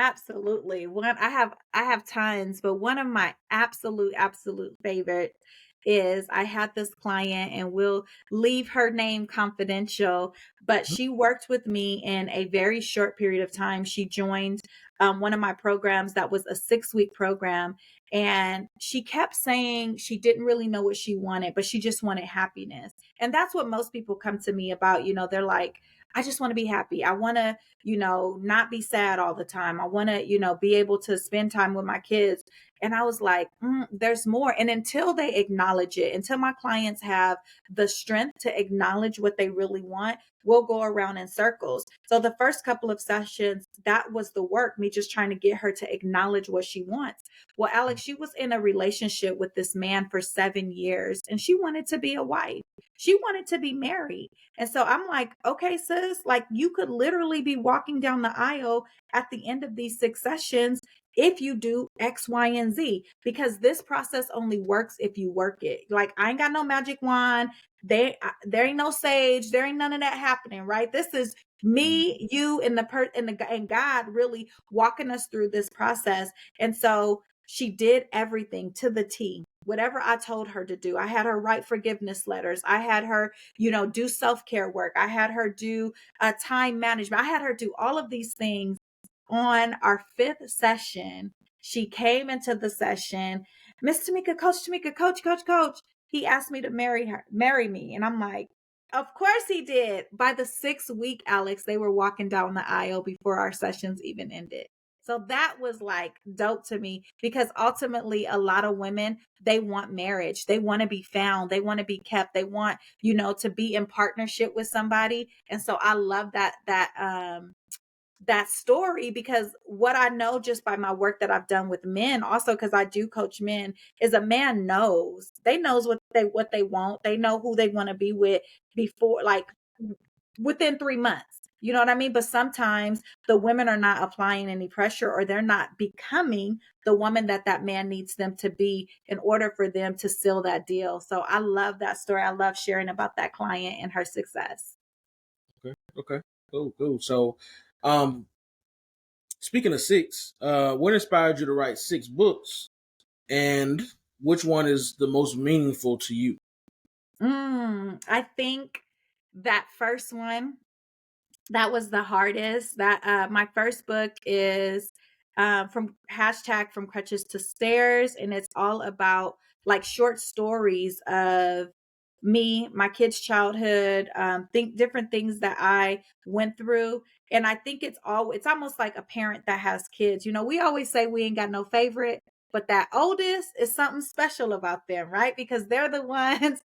Absolutely. I have tons, but one of my absolute favorite is I had this client, and we'll leave her name confidential, but she worked with me in a very short period of time. She joined one of my programs that was a 6-week program, and she kept saying she didn't really know what she wanted, but she just wanted happiness. And that's what most people come to me about. They're like, I just want to be happy. I want to, not be sad all the time. I want to, be able to spend time with my kids. And I was like, there's more. And until they acknowledge it, until my clients have the strength to acknowledge what they really want, we'll go around in circles. So the first couple of sessions, that was the work, me just trying to get her to acknowledge what she wants. Well, Alex, she was in a relationship with this man for 7 years, and she wanted to be a wife. She wanted to be married. And so I'm like, okay, sis, like you could literally be walking down the aisle at the end of these 6 sessions if you do X, Y, and Z, because this process only works if you work it. Like, I ain't got no magic wand. There ain't no sage. There ain't none of that happening, right? This is me, you, and God really walking us through this process. And so she did everything to the T. Whatever I told her to do. I had her write forgiveness letters. I had her, do self-care work. I had her do time management. I had her do all of these things. On our 5th session, she came into the session, Miss Tamika, Coach Tamika, coach. He asked me to marry me. And I'm like, of course he did. By the 6th week, Alex, they were walking down the aisle before our sessions even ended. So that was like dope to me, because ultimately a lot of women, they want marriage. They want to be found. They want to be kept. They want, to be in partnership with somebody. And so I love that story, because what I know just by my work that I've done with men, also because I do coach men, is a man knows. They knows what they want. They know who they want to be with before, like within 3 months. You know what I mean? But sometimes the women are not applying any pressure, or they're not becoming the woman that man needs them to be in order for them to seal that deal. So I love that story. I love sharing about that client and her success. Okay. Cool. So, um, speaking of six, what inspired you to write 6 books, and which one is the most meaningful to you? I think that first one, that was the hardest. That my first book is from #from crutches to stairs, and it's all about like short stories of me, my kids' childhood, think different things that I went through. And I think it's almost like a parent that has kids. We always say we ain't got no favorite, but that oldest is something special about them, right? Because they're the ones